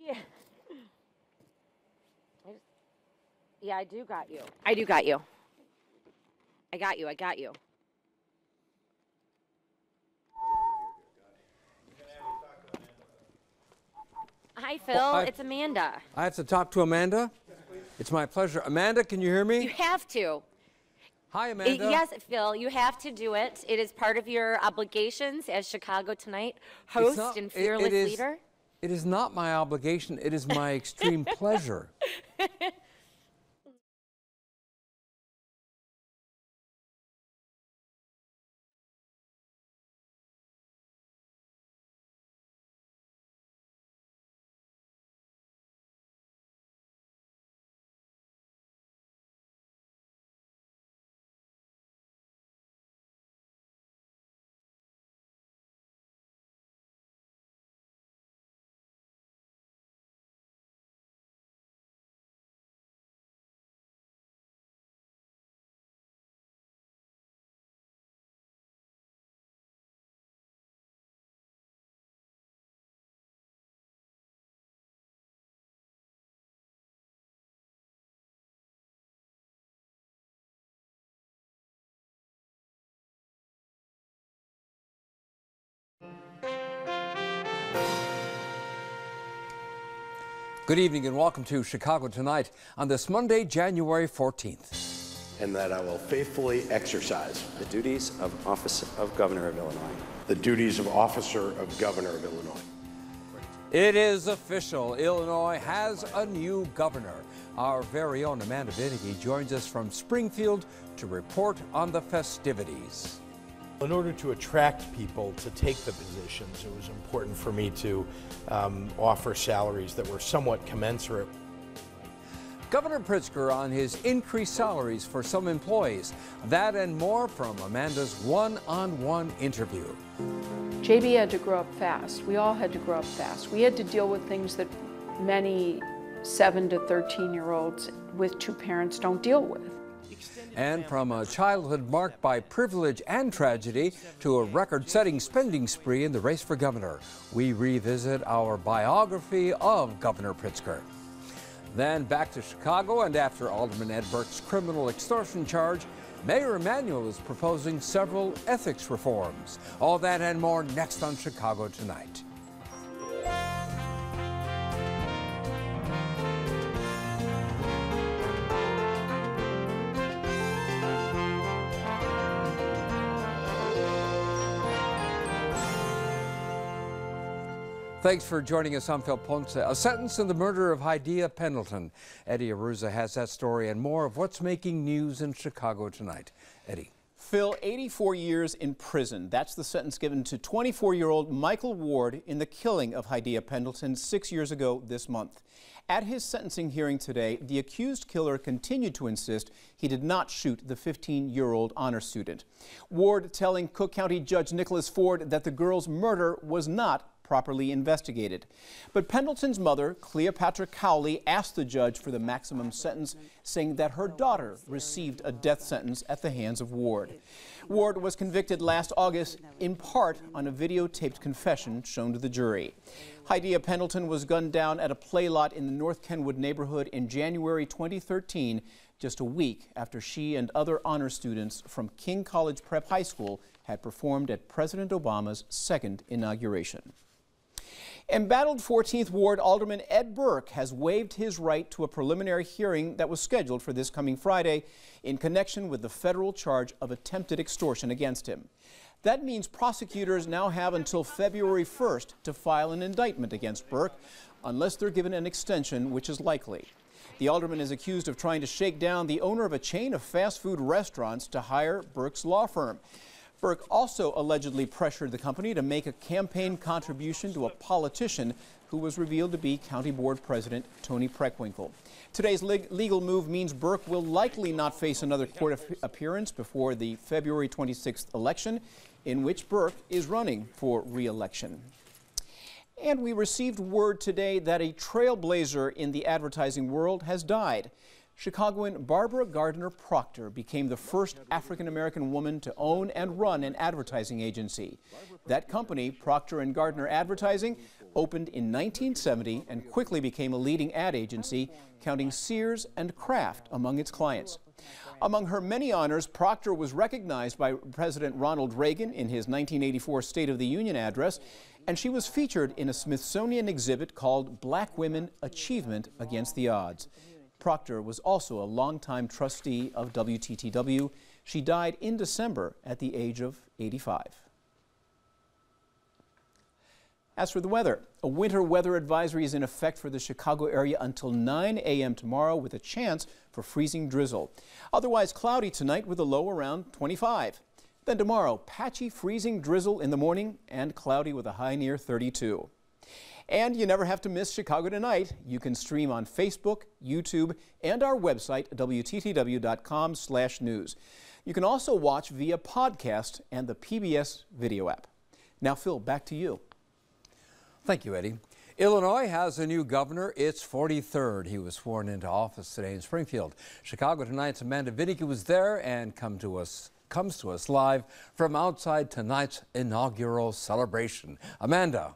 Yeah. Yeah, I do got you. I do got you. I got you. I got you. Hi, Phil. Well, it's Amanda. I have to talk to Amanda. It's my pleasure. Amanda, can you hear me? You have to. Hi, Amanda. Yes, Phil, you have to do it. It is part of your obligations as Chicago Tonight host and fearless leader. It is not my obligation. It is my extreme pleasure. Good evening and welcome to Chicago Tonight on this Monday, January 14th. And that I will faithfully exercise the duties of Office of Governor of Illinois. the duties of Officer of Governor of Illinois. It is official. Illinois has a new governor. Our very own Amanda Vinnicky joins us from Springfield to report on the festivities. In order to attract people to take the positions, it was important for me to offer salaries that were somewhat commensurate. Governor Pritzker on his increased salaries for some employees. That and more from Amanda's one-on-one interview. JB had to grow up fast. We all had to grow up fast. We had to deal with things that many 7 to 13-year-olds with two parents don't deal with. And from a childhood marked by privilege and tragedy to a record-setting spending spree in the race for governor, we revisit our biography of Governor Pritzker. Then back to Chicago, and after Alderman Ed Burke's criminal extortion charge, Mayor Emanuel is proposing several ethics reforms. All that and more next on Chicago Tonight. Thanks for joining us. I'm Phil Ponce. A sentence in the murder of Hydea Pendleton. Eddie Aruza has that story and more of what's making news in Chicago tonight. Eddie. Phil, 84 years in prison. That's the sentence given to 24-year-old Michael Ward in the killing of Hydea Pendleton 6 years ago this month. At his sentencing hearing today, the accused killer continued to insist he did not shoot the 15-year-old honor student. Ward telling Cook County Judge Nicholas Ford that the girl's murder was not properly investigated. But Pendleton's mother, Cleopatra Cowley, asked the judge for the maximum sentence, saying that her daughter received a death sentence at the hands of Ward. Ward was convicted last August, in part on a videotaped confession shown to the jury. Hydea Pendleton was gunned down at a play lot in the North Kenwood neighborhood in January 2013, just a week after she and other honor students from King College Prep High School had performed at President Obama's second inauguration. Embattled 14th Ward Alderman Ed Burke has waived his right to a preliminary hearing that was scheduled for this coming Friday in connection with the federal charge of attempted extortion against him. That means prosecutors now have until February 1st to file an indictment against Burke, unless they're given an extension, which is likely. The alderman is accused of trying to shake down the owner of a chain of fast food restaurants to hire Burke's law firm. Burke also allegedly pressured the company to make a campaign contribution to a politician who was revealed to be County Board President Tony Preckwinkle. Today's legal move means Burke will likely not face another court appearance before the February 26th election, in which Burke is running for re-election. And we received word today that a trailblazer in the advertising world has died. Chicagoan Barbara Gardner Proctor became the first African-American woman to own and run an advertising agency. That company, Proctor & Gardner Advertising, opened in 1970 and quickly became a leading ad agency, counting Sears and Kraft among its clients. Among her many honors, Procter was recognized by President Ronald Reagan in his 1984 State of the Union address, and she was featured in a Smithsonian exhibit called Black Women: Achievement Against the Odds. Procter was also a longtime trustee of WTTW. She died in December at the age of 85. As for the weather, a winter weather advisory is in effect for the Chicago area until 9 a.m. tomorrow with a chance for freezing drizzle. Otherwise cloudy tonight with a low around 25. Then tomorrow, patchy freezing drizzle in the morning and cloudy with a high near 32. And you never have to miss Chicago Tonight. You can stream on Facebook, YouTube, and our website, WTTW.com/news. You can also watch via podcast and the PBS video app. Now, Phil, back to you. Thank you, Eddie. Illinois has a new governor. It's 43rd. He was sworn into office today in Springfield. Chicago Tonight's Amanda Vinicki was there and comes to us live from outside tonight's inaugural celebration. Amanda.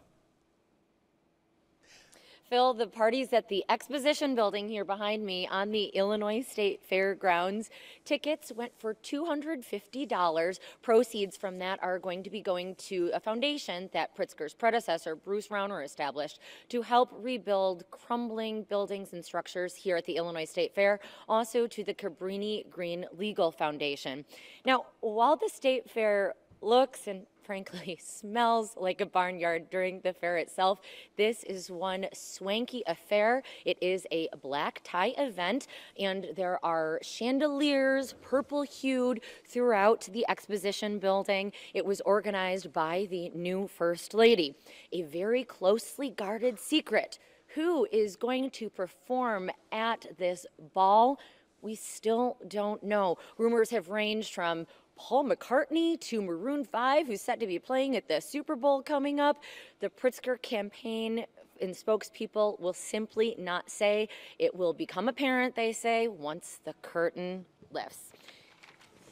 Phil, the party's at the exposition building here behind me on the Illinois State Fairgrounds. Tickets went for $250. Proceeds from that are going to be going to a foundation that Pritzker's predecessor, Bruce Rauner, established to help rebuild crumbling buildings and structures here at the Illinois State Fair, also to the Cabrini Green Legal Foundation. Now, while the State Fair looks and frankly smells like a barnyard during the fair itself, this is one swanky affair. It is a black tie event, and there are chandeliers, purple-hued, throughout the exposition building. It was organized by the new First Lady. A very closely guarded secret. Who is going to perform at this ball? We still don't know. Rumors have ranged from Paul McCartney to Maroon 5, who's set to be playing at the Super Bowl coming up. The Pritzker campaign and spokespeople will simply not say. It will become apparent, they say, once the curtain lifts.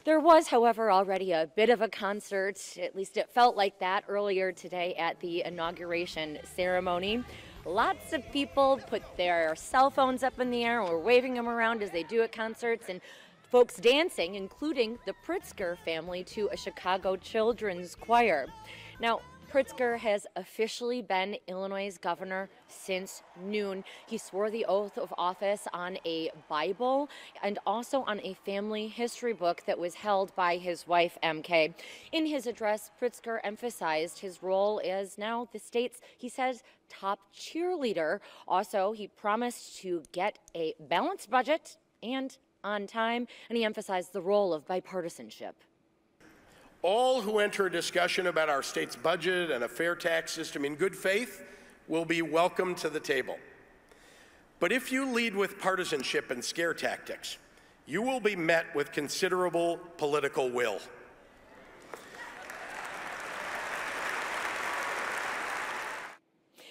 There was, however, already a bit of a concert, at least it felt like that, earlier today at the inauguration ceremony. Lots of people put their cell phones up in the air and were waving them around as they do at concerts, and folks dancing, including the Pritzker family, to a Chicago children's choir. Now, Pritzker has officially been Illinois' governor since noon. He swore the oath of office on a Bible and also on a family history book that was held by his wife, MK. In his address, Pritzker emphasized his role as now the state's, he says, top cheerleader. Also, he promised to get a balanced budget and on time, and he emphasized the role of bipartisanship. All who enter a discussion about our state's budget and a fair tax system in good faith will be welcome to the table. But if you lead with partisanship and scare tactics, you will be met with considerable political will.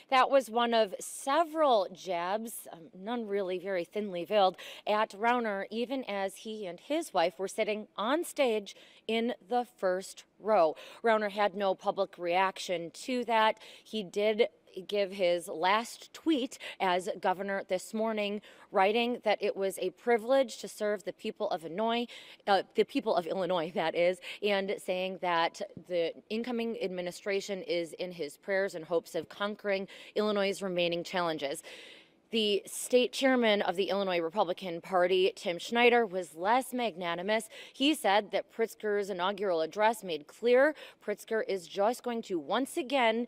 That was one of several jabs, none really very thinly veiled, at Rauner, even as he and his wife were sitting on stage in the first row. Rauner had no public reaction to that. He did give his last tweet as governor this morning, writing that it was a privilege to serve the people of Illinois, that is, and saying that the incoming administration is in his prayers and hopes of conquering Illinois' remaining challenges. The state chairman of the Illinois Republican Party, Tim Schneider, was less magnanimous. He said that Pritzker's inaugural address made clear Pritzker is just going to once again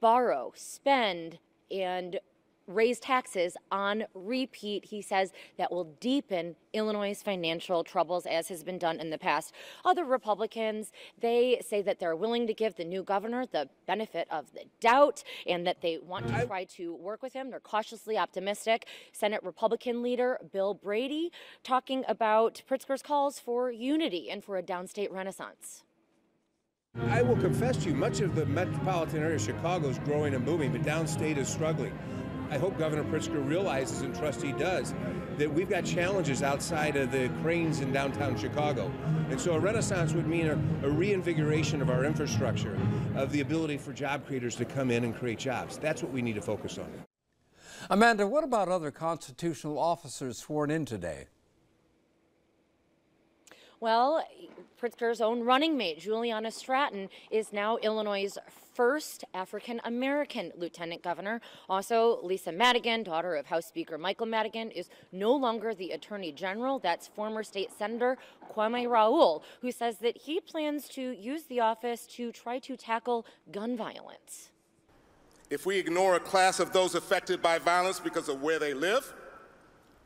borrow, spend, and raise taxes on repeat. He says that will deepen Illinois' financial troubles, as has been done in the past. Other Republicans, they say that they're willing to give the new governor the benefit of the doubt and that they want to try to work with him. They're cautiously optimistic. Senate Republican leader Bill Brady talking about Pritzker's calls for unity and for a downstate renaissance. I will confess to you, much of the metropolitan area of Chicago is growing and booming, but downstate is struggling. I hope Governor Pritzker realizes, and trust he does, that we've got challenges outside of the cranes in downtown Chicago. And so a renaissance would mean a reinvigoration of our infrastructure, of the ability for job creators to come in and create jobs. That's what we need to focus on. Amanda, what about other constitutional officers sworn in today? Well, Pritzker's own running mate, Juliana Stratton, is now Illinois' first African-American lieutenant governor. Also, Lisa Madigan, daughter of House Speaker Michael Madigan, is no longer the attorney general. That's former state senator Kwame Raoul, who says that he plans to use the office to try to tackle gun violence. If we ignore a class of those affected by violence because of where they live,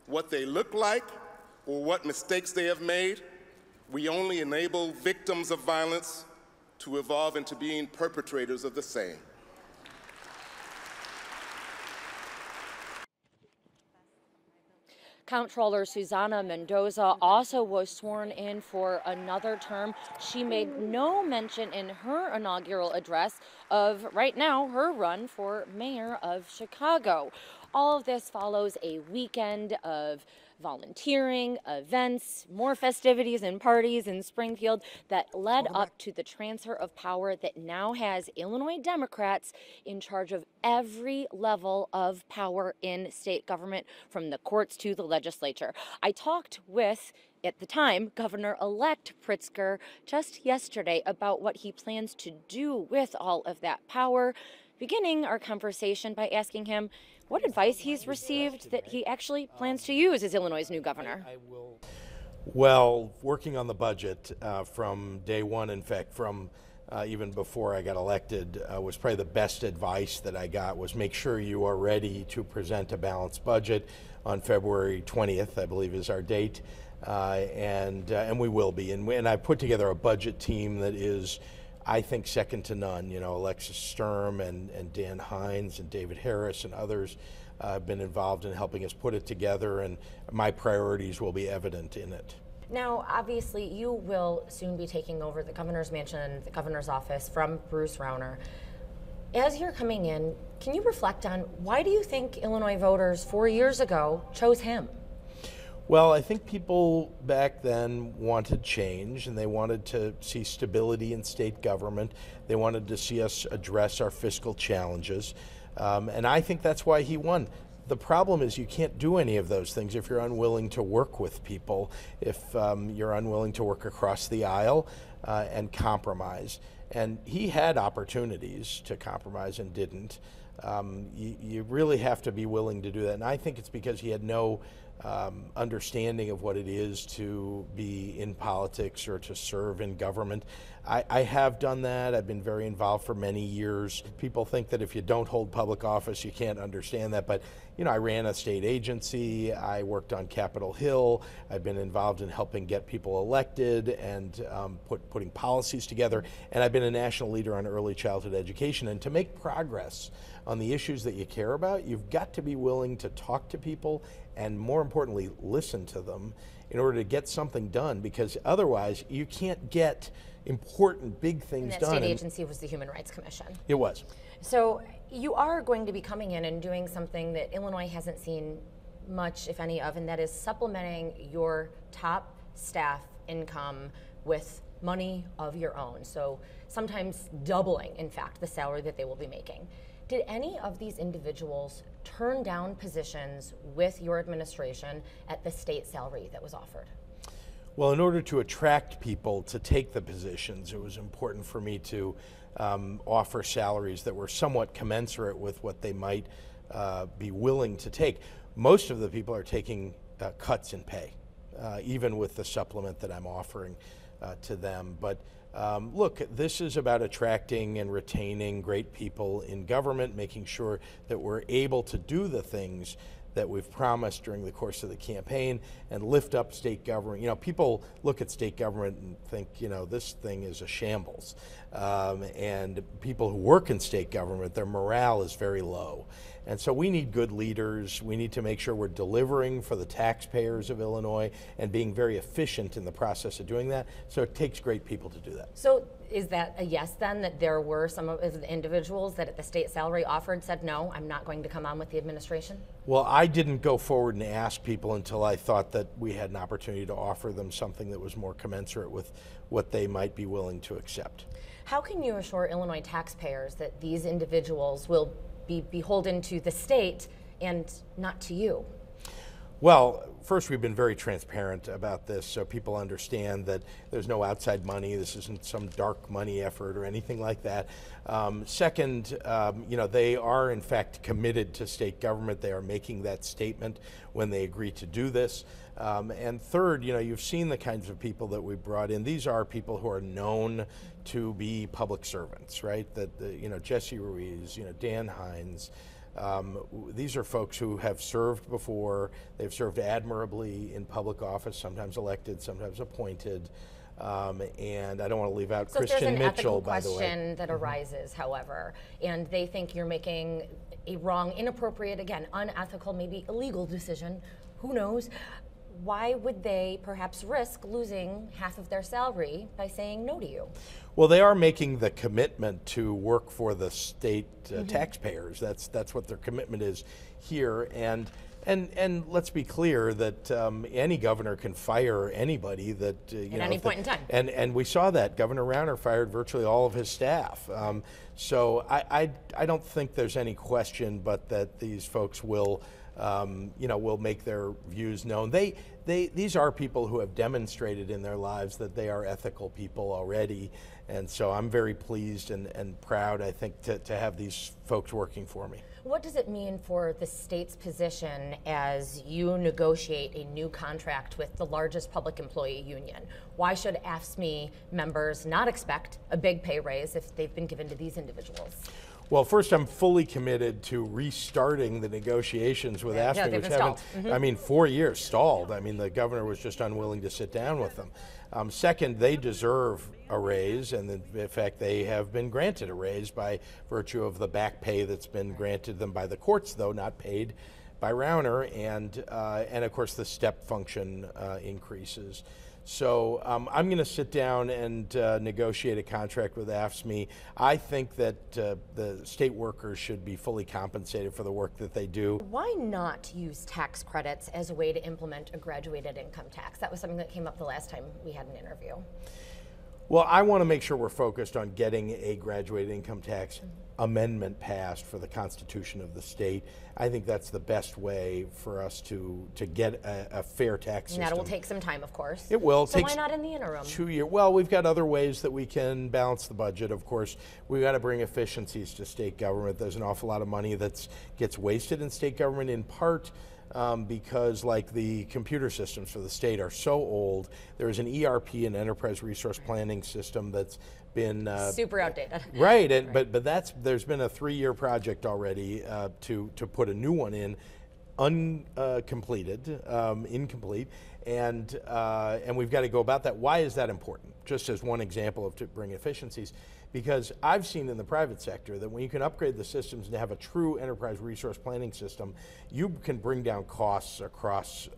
what they look like, or what mistakes they have made, we only enable victims of violence to evolve into being perpetrators of the same. Comptroller Susana Mendoza also was sworn in for another term. She made no mention in her inaugural address of, right now, her run for mayor of Chicago. All of this follows a weekend of volunteering, events, more festivities and parties in Springfield that led up to the transfer of power that now has Illinois Democrats in charge of every level of power in state government, from the courts to the legislature. I talked with, at the time, Governor-elect Pritzker just yesterday about what he plans to do with all of that power, beginning our conversation by asking him what advice he's received that he actually plans to use as Illinois' new governor. Well, working on the budget from day one, in fact, from even before I got elected, was probably the best advice that I got, was make sure you are ready to present a balanced budget on February 20th, I believe is our date, and we will be. And I put together a budget team that is, I think, second to none. You know, Alexis Sturm and Dan Hines and David Harris and others have been involved in helping us put it together, and my priorities will be evident in it. Now, obviously, you will soon be taking over the governor's mansion, the governor's office from Bruce Rauner. As you're coming in, can you reflect on why do you think Illinois voters 4 years ago chose him? Well, I think people back then wanted change, and they wanted to see stability in state government. They wanted to see us address our fiscal challenges, and I think that's why he won. The problem is you can't do any of those things if you're unwilling to work with people, if you're unwilling to work across the aisle and compromise. And he had opportunities to compromise and didn't. You really have to be willing to do that, and I think it's because he had no understanding of what it is to be in politics or to serve in government. I have done that. I've been very involved for many years. People think that if you don't hold public office, you can't understand that. But, you know, I ran a state agency. I worked on Capitol Hill. I've been involved in helping get people elected and putting policies together. And I've been a national leader on early childhood education. And to make progress on the issues that you care about, you've got to be willing to talk to people and, more importantly, listen to them in order to get something done, because otherwise you can't get important big things and that done. State agency was the Human Rights Commission. It was. So you are going to be coming in and doing something that Illinois hasn't seen much, if any, of, and that is supplementing your top staff income with money of your own. So sometimes doubling, in fact, the salary that they will be making. Did any of these individuals turn down positions with your administration at the state salary that was offered? Well, in order to attract people to take the positions, it was important for me to offer salaries that were somewhat commensurate with what they might be willing to take. Most of the people are taking cuts in pay, even with the supplement that I'm offering to them. But look, this is about attracting and retaining great people in government, making sure that we're able to do the things that we've promised during the course of the campaign and lift up state government. You know, people look at state government and think, you know, this thing is a shambles. And people who work in state government, their morale is very low. And so we need good leaders. We need to make sure we're delivering for the taxpayers of Illinois and being very efficient in the process of doing that. So it takes great people to do that. So is that a yes then, that there were some of the individuals that at the state salary offered said, no, I'm not going to come on with the administration? Well, I didn't go forward and ask people until I thought that we had an opportunity to offer them something that was more commensurate with what they might be willing to accept. How can you assure Illinois taxpayers that these individuals will be beholden to the state and not to you? Well, first, we've been very transparent about this so people understand that there's no outside money. This isn't some dark money effort or anything like that. Second, they are in fact committed to state government. They are making that statement when they agree to do this. And third, you've seen the kinds of people that we brought in. These are people who are known to be public servants, right? Jesse Ruiz, Dan Hines. These are folks who have served before. They've served admirably in public office, sometimes elected, sometimes appointed. And I don't want to leave out Christian Mitchell, by the way. There's an ethical question that arises, however, and they think you're making a wrong, inappropriate, again, unethical, maybe illegal decision. Who knows? Why would they perhaps risk losing half of their salary by saying no to you? Well, they are making the commitment to work for the state taxpayers. That's what their commitment is here. And let's be clear that any governor can fire anybody that at any point in time. And we saw that Governor Rauner fired virtually all of his staff. So I don't think there's any question but that these folks will make their views known. These are people who have demonstrated in their lives that they are ethical people already, and so I'm very pleased and proud, I think, to have these folks working for me. What does it mean for the state's position as you negotiate a new contract with the largest public employee union? Why should AFSCME members not expect a big pay raise if they've been given to these individuals? Well, first, I'm fully committed to restarting the negotiations with AFSCME, which haven't, 4 years stalled. The governor was just unwilling to sit down with them. Second, they deserve a raise, and in fact, they have been granted a raise by virtue of the back pay that's been granted them by the courts, though not paid by Rauner, and of course, the step function increases. So I'm going to sit down and negotiate a contract with AFSCME. I think that the state workers should be fully compensated for the work that they do. Why not use tax credits as a way to implement a graduated income tax? That was something that came up the last time we had an interview. Well, I want to make sure we're focused on getting a graduated income tax amendment passed for the Constitution of the state. I think that's the best way for us to get a fair tax system. And that will take some time, of course. It will. So why not in the interim? 2 years. Well, we've got other ways that we can balance the budget. Of course, we've got to bring efficiencies to state government. There's an awful lot of money that gets wasted in state government, in part because the computer systems for the state are so old. There is an ERP, an enterprise resource planning system, that's been super outdated. Right, but there's been a 3-year project already to put a new one in, incomplete, and we've got to go about that. Why is that important? Just as one example to bring efficiencies. Because I've seen in the private sector that when you can upgrade the systems and have a true enterprise resource planning system, you can bring down costs across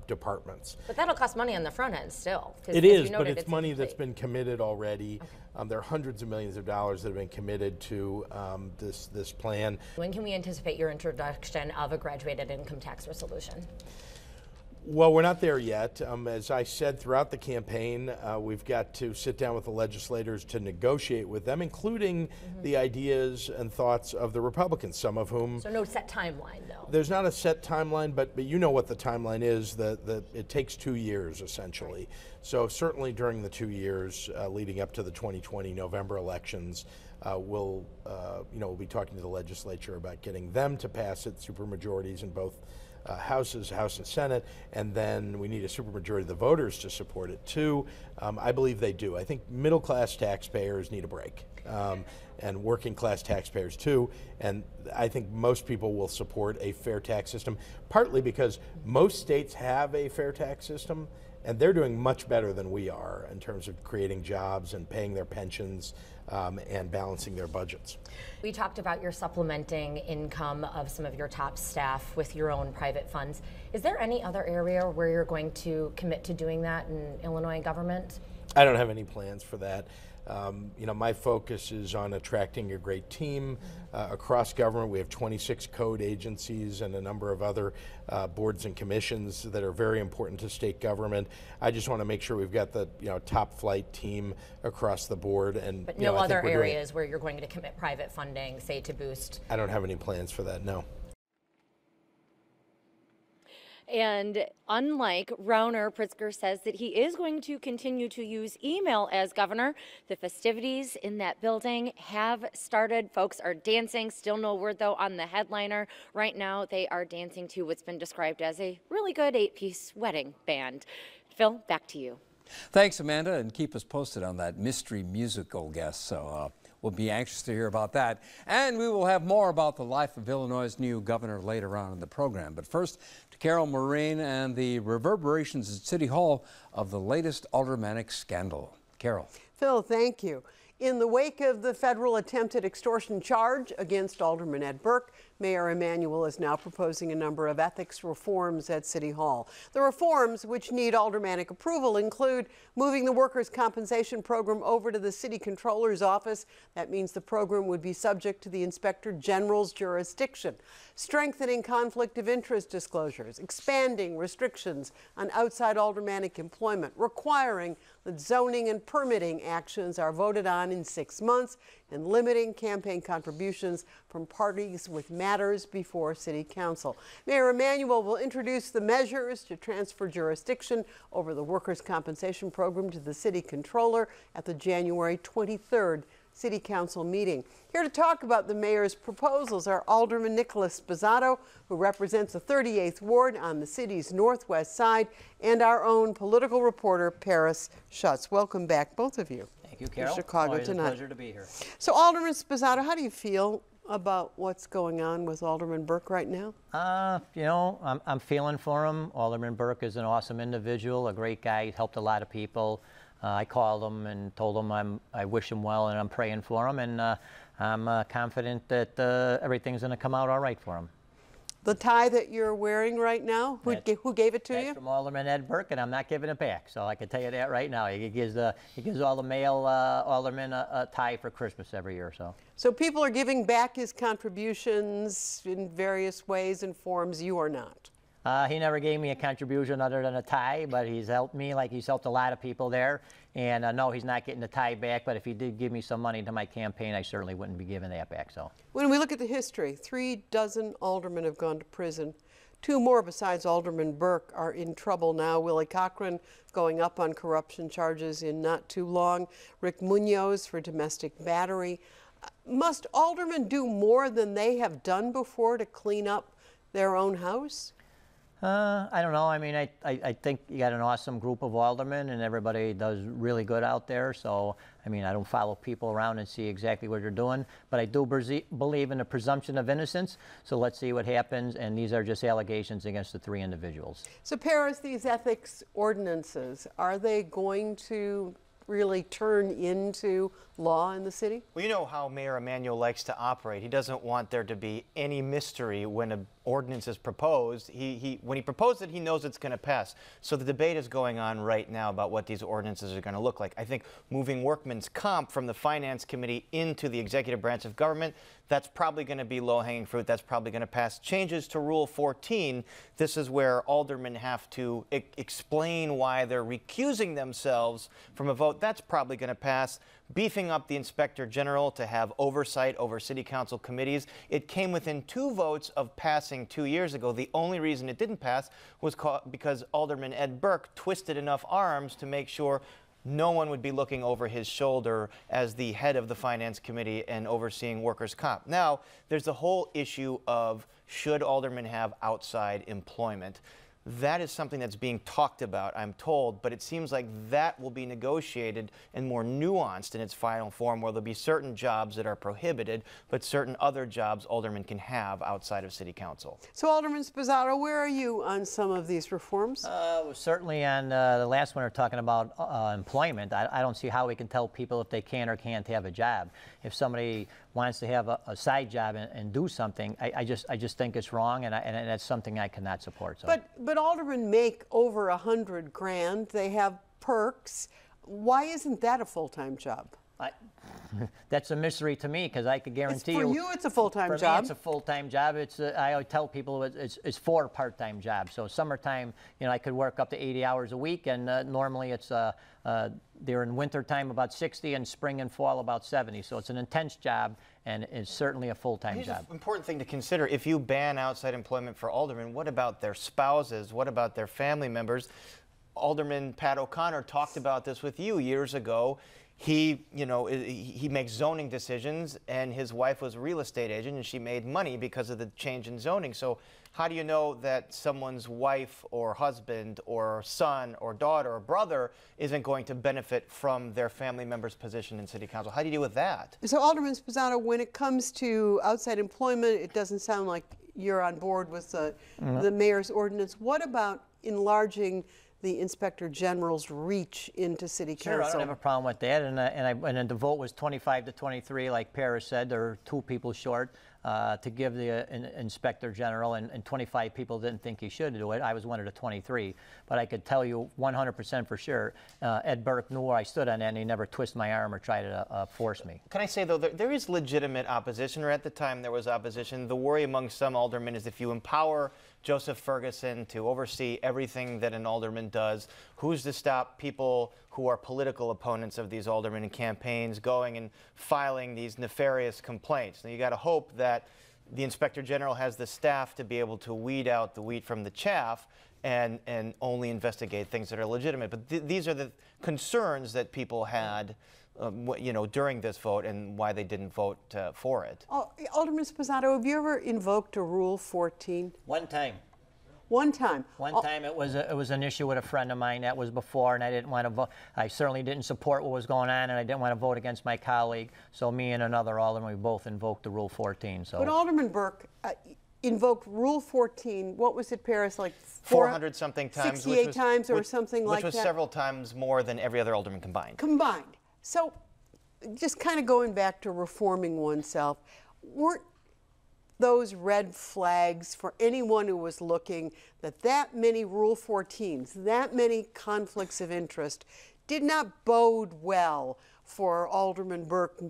departments. But that'll cost money on the front end still. It is, but it's money that's been committed already. Okay. There are hundreds of millions of dollars that have been committed to this plan. When can we anticipate your introduction of a graduated income tax resolution? Well, we're not there yet. As I said throughout the campaign, we've got to sit down with the legislators to negotiate with them, including the ideas and thoughts of the Republicans, some of whom... So no set timeline, though? There's not a set timeline, but you know what the timeline is. It takes 2 years, essentially. Right. So certainly during the 2 years leading up to the 2020 November elections, we'll be talking to the legislature about getting them to pass it, supermajorities in both House and Senate, and then we need a supermajority of the voters to support it too. I believe they do. I think middle-class taxpayers need a break, and working-class taxpayers too. And I think most people will support a fair tax system, partly because most states have a fair tax system, And they're doing much better than we are in terms of creating jobs and paying their pensions and balancing their budgets. We talked about your supplementing income of some of your top staff with your own private funds. Is there any other area where you're going to commit to doing that in Illinois government? I don't have any plans for that. You know, my focus is on attracting a great team across government. We have 26 code agencies and a number of other boards and commissions that are very important to state government. I just want to make sure we've got the top flight team across the board. And but no other areas where you're going to commit private funding, say, to boost? I don't have any plans for that, no. And unlike Rauner, Pritzker says that he is going to continue to use email as governor. The festivities in that building have started. Folks are dancing. Still no word, though, on the headliner. Right now, they are dancing to what's been described as a really good 8-piece wedding band. Phil, back to you. Thanks, Amanda, and keep us posted on that mystery musical guest. So we'll be anxious to hear about that. And we will have more about the life of Illinois' new governor later on in the program. But first, to Carol Maureen and the reverberations at City Hall of the latest aldermanic scandal. Carol. Phil, thank you. In the wake of the federal attempted extortion charge against Alderman Ed Burke, Mayor Emanuel is now proposing a number of ethics reforms at City Hall. The reforms, which need aldermanic approval, include moving the workers' compensation program over to the city controller's office. That means the program would be subject to the Inspector General's jurisdiction. Strengthening conflict of interest disclosures, expanding restrictions on outside aldermanic employment, requiring that zoning and permitting actions are voted on in 6 months, and limiting campaign contributions from parties with matters before City Council. Mayor Emanuel will introduce the measures to transfer jurisdiction over the workers' compensation program to the City Controller at the January 23rd City Council meeting. Here to talk about the mayor's proposals are Alderman Nicholas Spazzato, who represents the 38th Ward on the city's northwest side, and our own political reporter, Paris Schutz. Welcome back, both of you. Thank you, Carol. To Chicago Always tonight. A pleasure to be here. So, Alderman Spazzato, how do you feel about what's going on with Alderman Burke right now? You know, I'm feeling for him. Alderman Burke is an awesome individual, a great guy. He's helped a lot of people. I called him and told him I wish him well and I'm praying for him, and I'm confident that everything's going to come out all right for him. The tie that you're wearing right now, who gave it to you? That's from Alderman Ed Burke, and I'm not giving it back. So I can tell you that right now. He gives all the male aldermen a tie for Christmas every year. So people are giving back his contributions in various ways and forms. You are not. He never gave me a contribution other than a tie, but he's helped me like he's helped a lot of people there. And no, he's not getting the tie back, but if he did give me some money to my campaign, I certainly wouldn't be giving that back. So when we look at the history, 36 aldermen have gone to prison. 2 more besides Alderman Burke are in trouble now. Willie Cochran going up on corruption charges in not too long. Rick Munoz for domestic battery. Must aldermen do more than they have done before to clean up their own house? I don't know. I mean, I think you got an awesome group of aldermen, and everybody does really good out there. So, I mean, I don't follow people around and see exactly what they're doing, but I do believe in the presumption of innocence. So let's see what happens. And these are just allegations against the 3 individuals. So, Paris, these ethics ordinances, are they going to really turn into law in the city? Well, you know how Mayor Emanuel likes to operate. He doesn't want there to be any mystery when an ordinance is proposed. When he proposed it, he knows it's going to pass. So the debate is going on right now about what these ordinances are going to look like. I think moving workman's comp from the Finance Committee into the executive branch of government, that's probably going to be low-hanging fruit. That's probably going to pass. Changes to Rule 14, this is where aldermen have to explain why they're recusing themselves from a vote. That's probably going to pass. Beefing up the Inspector General to have oversight over City Council committees. It came within 2 votes of passing 2 years ago. The only reason it didn't pass was because Alderman Ed Burke twisted enough arms to make sure no one would be looking over his shoulder as the head of the Finance Committee and overseeing workers' comp. Now, there's the whole issue of should aldermen have outside employment. That is something that's being talked about, I'm told, but it seems like that will be negotiated and more nuanced in its final form, where there'll be certain jobs that are prohibited, but certain other jobs aldermen can have outside of City Council. So, Alderman Sposato, where are you on some of these reforms? Certainly on the last one, we're talking about employment. I don't see how we can tell people if they can or can't have a job. If somebody wants to have a side job and do something, I just think it's wrong, and that's something I cannot support. So. But aldermen make over $100,000. They have perks. Why isn't that a full-time job? That's a mystery to me, because I could guarantee you. For you, it's a full-time job. For me, it's a full-time job. I always tell people it's 4 part-time jobs. So summertime, I could work up to 80 hours a week, and normally it's during wintertime about 60, and spring and fall about 70. So it's an intense job, and it's certainly a full-time job. Here's an important thing to consider. If you ban outside employment for aldermen, what about their spouses? What about their family members? Alderman Pat O'Connor talked about this with you years ago. He makes zoning decisions, and his wife was a real estate agent, and she made money because of the change in zoning. So how do you know that someone's wife or husband or son or daughter or brother isn't going to benefit from their family member's position in City Council? How do you deal with that? So, Alderman Sposato, when it comes to outside employment, it doesn't sound like you're on board with the mayor's ordinance. What about enlarging the Inspector General's reach into City Council? Sure, I don't have a problem with that, and the vote was 25 to 23, like Paris said. There were 2 people short to give the Inspector General, and 25 people didn't think he should do it. I was one of the 23, but I could tell you 100% for sure, Ed Burke knew where I stood on that, and he never twisted my arm or tried to force me. Can I say, though, there is legitimate opposition, or at the time there was opposition. The worry among some aldermen is if you empower Joseph Ferguson to oversee everything that an alderman does, who's to stop people who are political opponents of these aldermen and campaigns going and filing these nefarious complaints? Now, you got to hope that the Inspector General has the staff to be able to weed out the wheat from the chaff and only investigate things that are legitimate. But these are the concerns that people had during this vote, and why they didn't vote for it. Alderman Sposato, have you ever invoked a Rule 14? One time. One time? One time it was an issue with a friend of mine. That was before, and I didn't want to vote. I certainly didn't support what was going on, and I didn't want to vote against my colleague. So me and another alderman, we both invoked the Rule 14. So. But Alderman Burke invoked Rule 14, what was it, Paris, like 400-something times? 68 times or something like that? Which was several times more than every other alderman combined. Combined. So, just kind of going back to reforming oneself, weren't those red flags for anyone who was looking that many Rule 14s, that many conflicts of interest, did not bode well for Alderman Burke,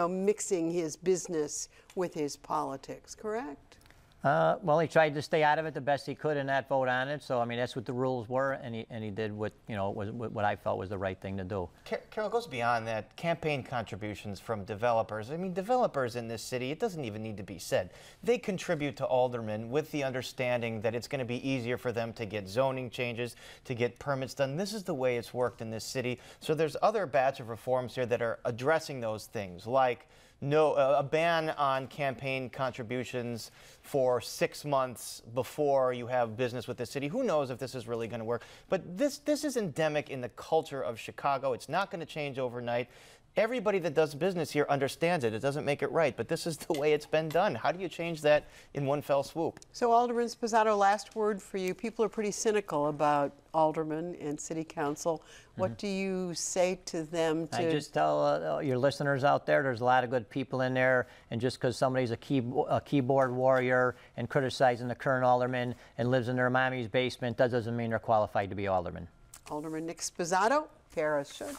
mixing his business with his politics, correct? Well, he tried to stay out of it the best he could and not vote on it. So, I mean, that's what the rules were, and he did what what I felt was the right thing to do. Carol, goes beyond that. Campaign contributions from developers. I mean, developers in this city, it doesn't even need to be said. They contribute to aldermen with the understanding that it's going to be easier for them to get zoning changes, to get permits done. This is the way it's worked in this city. So there's other batch of reforms here that are addressing those things, like a ban on campaign contributions for 6 months before you have business with the city. Who knows if this is really going to work? But this is endemic in the culture of Chicago. It's not going to change overnight. Everybody that does business here understands it. It doesn't make it right, but this is the way it's been done. How do you change that in one fell swoop? So, Alderman Sposato, last word for you. People are pretty cynical about aldermen and city council. What do you say to them? I just tell your listeners out there's a lot of good people in there, and just because somebody's a keyboard warrior and criticizing the current alderman and lives in their mommy's basement, that doesn't mean they're qualified to be alderman. Alderman Nick Sposato, Paris should.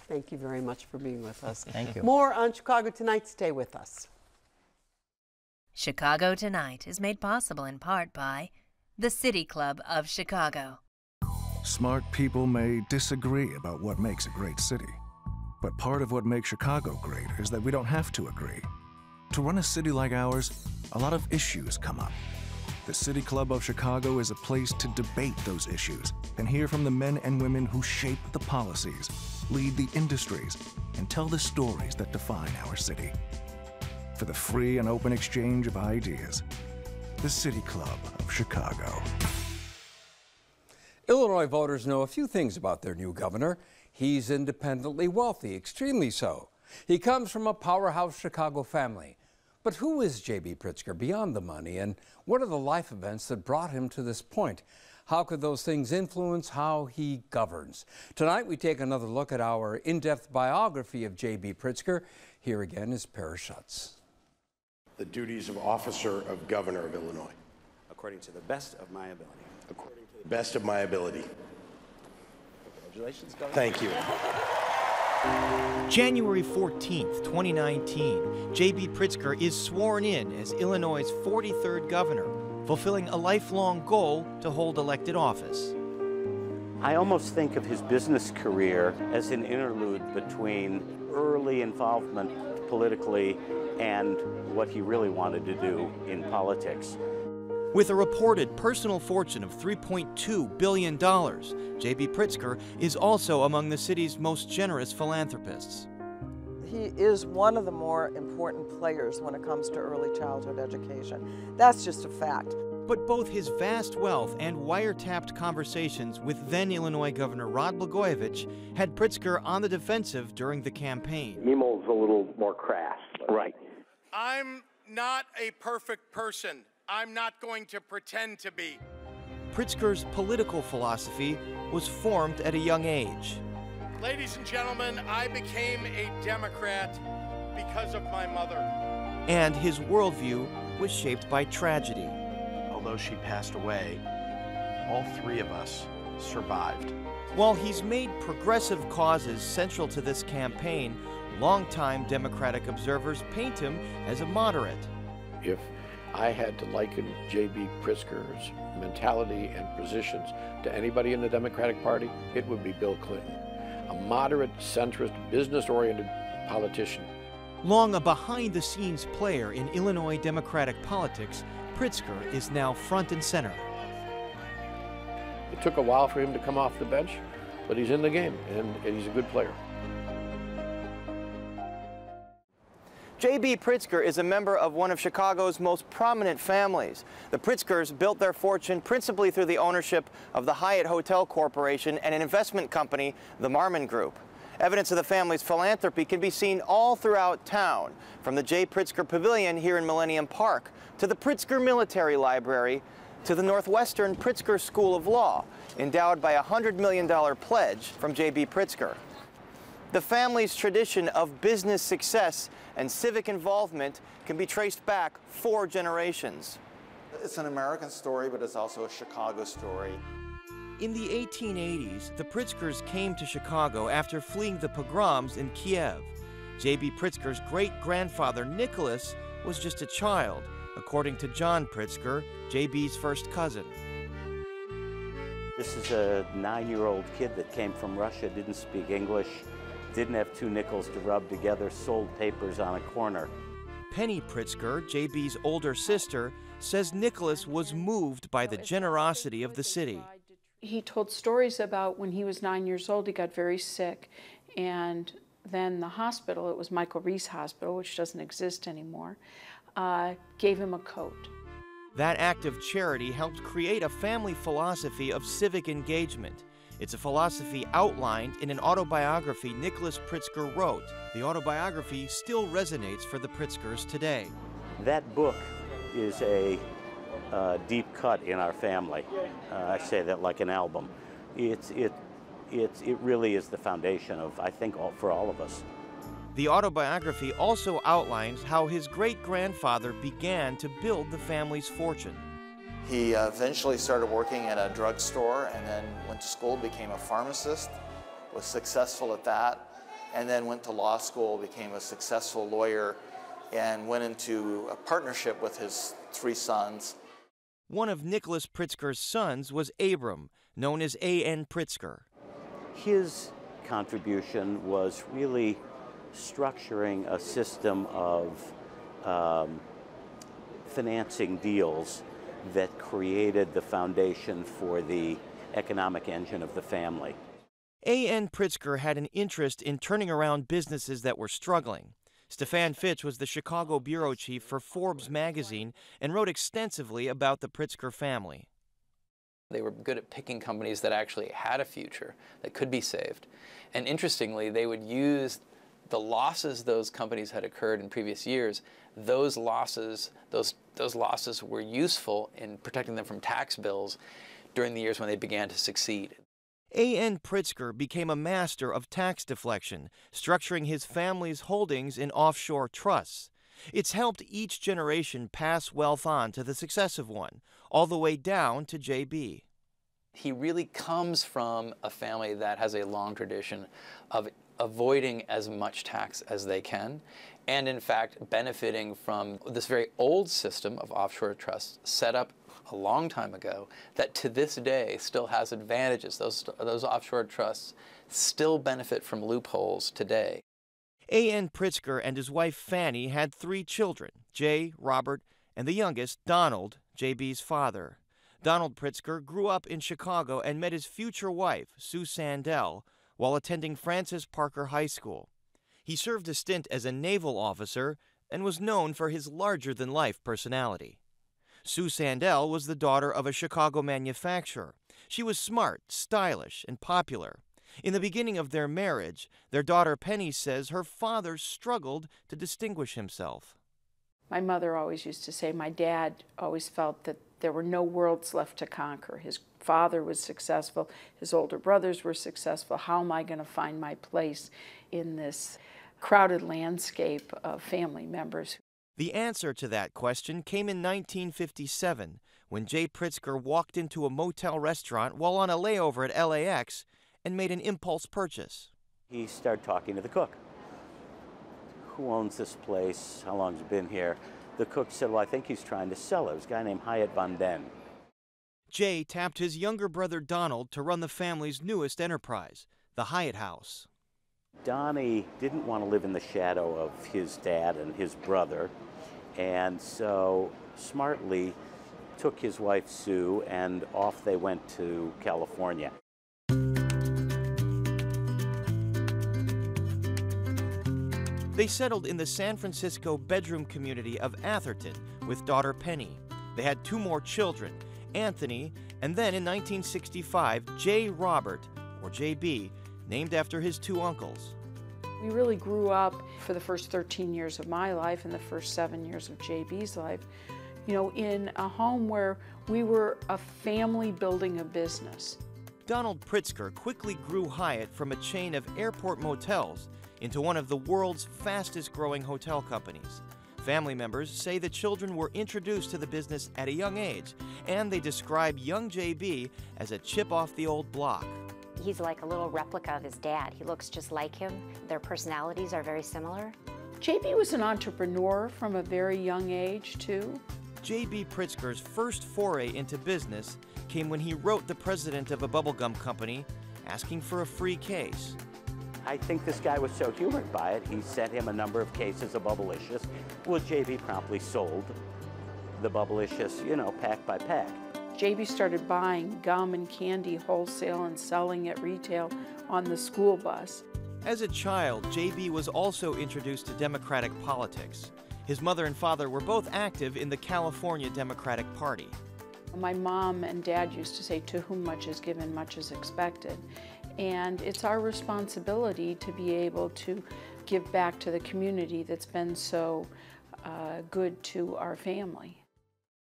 Thank you very much for being with us. Thank you. More on Chicago Tonight. Stay with us. Chicago Tonight is made possible in part by the City Club of Chicago. Smart people may disagree about what makes a great city, but part of what makes Chicago great is that we don't have to agree. To run a city like ours, a lot of issues come up. The City Club of Chicago is a place to debate those issues and hear from the men and women who shape the policies, lead the industries, and tell the stories that define our city. For the free and open exchange of ideas, the City Club of Chicago. Illinois voters know a few things about their new governor. He's independently wealthy, extremely so. He comes from a powerhouse Chicago family. But who is J.B. Pritzker beyond the money, and what are the life events that brought him to this point? How could those things influence how he governs? Tonight, we take another look at our in-depth biography of J.B. Pritzker. Here again is Paris Schutz. The duties of officer of governor of Illinois. According to the best of my ability. According to the best of my ability. Congratulations, Governor. Thank you. January 14th, 2019, J.B. Pritzker is sworn in as Illinois' 43rd governor, fulfilling a lifelong goal to hold elected office. I almost think of his business career as an interlude between early involvement politically and what he really wanted to do in politics. With a reported personal fortune of $3.2 billion, J.B. Pritzker is also among the city's most generous philanthropists. He is one of the more important players when it comes to early childhood education. That's just a fact. But both his vast wealth and wiretapped conversations with then Illinois Governor Rod Blagojevich had Pritzker on the defensive during the campaign. Nemo's a little more crass. Right. I'm not a perfect person. I'm not going to pretend to be. Pritzker's political philosophy was formed at a young age. Ladies and gentlemen, I became a Democrat because of my mother. And his worldview was shaped by tragedy. Although she passed away, all three of us survived. While he's made progressive causes central to this campaign, longtime Democratic observers paint him as a moderate. If I had to liken J.B. Pritzker's mentality and positions to anybody in the Democratic Party, it would be Bill Clinton. A moderate, centrist, business-oriented politician. Long a behind-the-scenes player in Illinois Democratic politics, Pritzker is now front and center. It took a while for him to come off the bench, but he's in the game, and he's a good player. J.B. Pritzker is a member of one of Chicago's most prominent families. The Pritzkers built their fortune principally through the ownership of the Hyatt Hotel Corporation and an investment company, the Marmon Group. Evidence of the family's philanthropy can be seen all throughout town, from the J. Pritzker Pavilion here in Millennium Park, to the Pritzker Military Library, to the Northwestern Pritzker School of Law, endowed by a $100 million pledge from J.B. Pritzker. The family's tradition of business success and civic involvement can be traced back 4 generations. It's an American story, but it's also a Chicago story. In the 1880s, the Pritzkers came to Chicago after fleeing the pogroms in Kiev. J.B. Pritzker's great-grandfather, Nicholas, was just a child, according to John Pritzker, J.B.'s first cousin. This is a 9-year-old kid that came from Russia, didn't speak English, didn't have 2 nickels to rub together, sold papers on a corner. Penny Pritzker, J.B.'s older sister, says Nicholas was moved by the generosity of the city. He told stories about when he was 9 years old, he got very sick, and then the hospital, it was Michael Reese Hospital, which doesn't exist anymore, gave him a coat. That act of charity helped create a family philosophy of civic engagement. It's a philosophy outlined in an autobiography Nicholas Pritzker wrote. The autobiography still resonates for the Pritzkers today. That book is a deep cut in our family. I say that like an album. It really is the foundation of, I think, for all of us. The autobiography also outlines how his great-grandfather began to build the family's fortune. He eventually started working at a drugstore and then went to school, became a pharmacist, was successful at that, and then went to law school, became a successful lawyer, and went into a partnership with his 3 sons. One of Nicholas Pritzker's sons was Abram, known as A.N. Pritzker. His contribution was really structuring a system of financing deals that created the foundation for the economic engine of the family. A.N. Pritzker had an interest in turning around businesses that were struggling. Stefan Fitch was the Chicago bureau chief for Forbes magazine and wrote extensively about the Pritzker family. They were good at picking companies that actually had a future, that could be saved. And interestingly, they would use the losses those companies had occurred in previous years. Those losses were useful in protecting them from tax bills during the years when they began to succeed. A.N. Pritzker became a master of tax deflection, structuring his family's holdings in offshore trusts. It's helped each generation pass wealth on to the successive one, all the way down to J.B. He really comes from a family that has a long tradition of avoiding as much tax as they can, and in fact benefiting from this very old system of offshore trusts set up a long time ago that to this day still has advantages. Those offshore trusts still benefit from loopholes today. A.N. Pritzker and his wife Fanny had 3 children, Jay, Robert, and the youngest, Donald, J.B.'s father. Donald Pritzker grew up in Chicago and met his future wife, Sue Sandell, while attending Francis Parker High School. He served a stint as a naval officer and was known for his larger-than-life personality. Sue Sandell was the daughter of a Chicago manufacturer. She was smart, stylish, and popular. In the beginning of their marriage, their daughter Penny says her father struggled to distinguish himself. My mother always used to say my dad always felt that there were no worlds left to conquer. His father was successful, his older brothers were successful. How am I going to find my place in this crowded landscape of family members? The answer to that question came in 1957, when Jay Pritzker walked into a motel restaurant while on a layover at LAX and made an impulse purchase. He started talking to the cook. Who owns this place? How long's it been here? The cook said, well, I think he's trying to sell it. It was a guy named Hyatt Von Den. Jay tapped his younger brother Donald to run the family's newest enterprise, the Hyatt House. Donnie didn't want to live in the shadow of his dad and his brother, and so smartly took his wife Sue and off they went to California. They settled in the San Francisco bedroom community of Atherton with daughter Penny. They had 2 more children, Anthony, and then in 1965, J. Robert, or J.B., named after his 2 uncles. We really grew up for the first 13 years of my life and the first 7 years of J.B.'s life, in a home where we were a family building a business. Donald Pritzker quickly grew Hyatt from a chain of airport motels into one of the world's fastest-growing hotel companies. Family members say the children were introduced to the business at a young age, and they describe young J.B. as a chip off the old block. He's like a little replica of his dad. He looks just like him. Their personalities are very similar. J.B. was an entrepreneur from a very young age, too. J.B. Pritzker's first foray into business came when he wrote the president of a bubblegum company asking for a free case. I think this guy was so humored by it, he sent him a number of cases of Bubblicious. Well, J.B. promptly sold the Bubblicious, pack by pack. J.B. started buying gum and candy wholesale and selling at retail on the school bus. As a child, J.B. was also introduced to Democratic politics. His mother and father were both active in the California Democratic Party. My mom and dad used to say, to whom much is given, much is expected. And it's our responsibility to be able to give back to the community that's been so good to our family.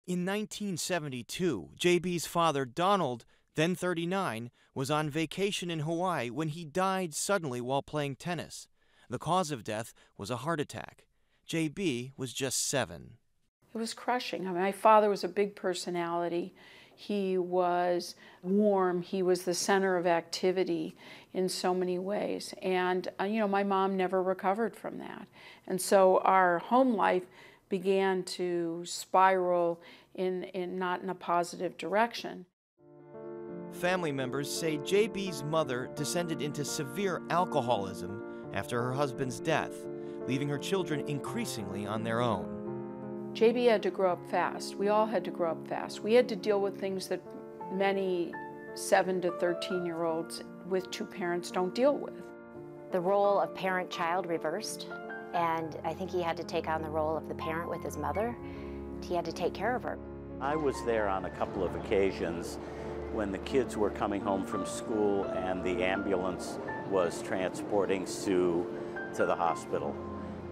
In 1972, J.B.'s father, Donald, then 39, was on vacation in Hawaii when he died suddenly while playing tennis. The cause of death was a heart attack. J.B. was just 7. It was crushing. My father was a big personality. He was warm. He was the center of activity in so many ways. And, my mom never recovered from that. And so our home life began to spiral not in a positive direction. Family members say J.B.'s mother descended into severe alcoholism after her husband's death, leaving her children increasingly on their own. J.B. had to grow up fast. We all had to grow up fast. We had to deal with things that many 7 to 13-year-olds with 2 parents don't deal with. The role of parent-child reversed, and I think he had to take on the role of the parent with his mother. He had to take care of her. I was there on a couple of occasions when the kids were coming home from school and the ambulance was transporting Sue to the hospital.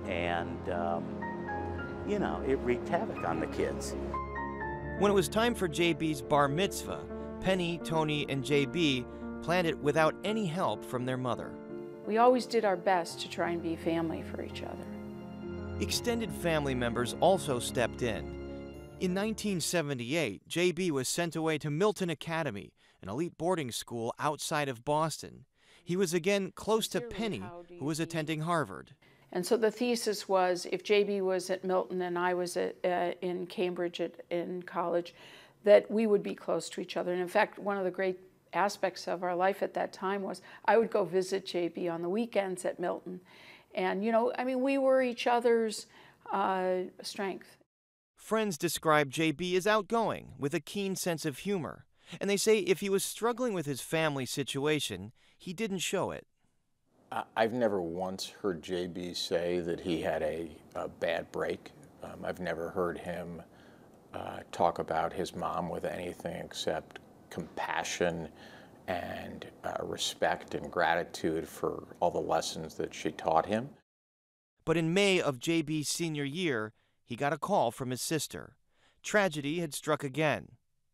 And, you know, it wreaked havoc on the kids. When it was time for JB's bar mitzvah, Penny, Tony, and JB planned it without any help from their mother. We always did our best to try and be family for each other. Extended family members also stepped in. In 1978, JB was sent away to Milton Academy, an elite boarding school outside of Boston. He was again close to Penny, who was attending Harvard. And so the thesis was, if JB was at Milton and I was in Cambridge in college, that we would be close to each other. And in fact, one of the great aspects of our life at that time was I would go visit JB on the weekends at Milton. And, you know, I mean, we were each other's strength. Friends describe JB as outgoing, with a keen sense of humor. And they say if he was struggling with his family situation, he didn't show it. I've never once heard JB say that he had a bad break. I've never heard him talk about his mom with anything except compassion and respect and gratitude for all the lessons that she taught him. But in May of JB's senior year, he got a call from his sister. Tragedy had struck again.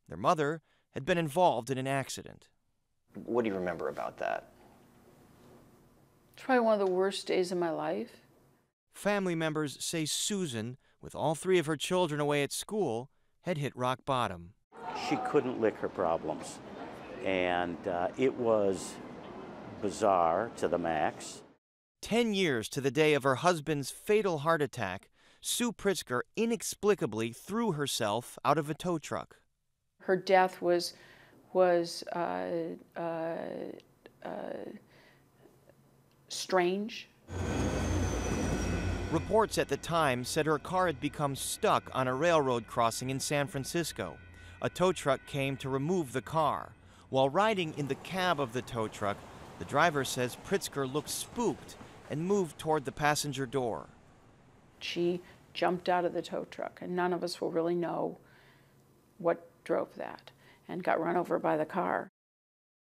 Their mother had been involved in an accident. What do you remember about that? It's probably one of the worst days of my life. Family members say Susan, with all three of her children away at school, had hit rock bottom. She couldn't lick her problems, and it was bizarre to the max. 10 years to the day of her husband's fatal heart attack, Sue Pritzker inexplicably threw herself out of a tow truck. Her death was strange. Reports at the time said her car had become stuck on a railroad crossing in San Francisco. A tow truck came to remove the car. While riding in the cab of the tow truck, the driver says Pritzker looked spooked and moved toward the passenger door. She jumped out of the tow truck, and none of us will really know what drove that, and got run over by the car.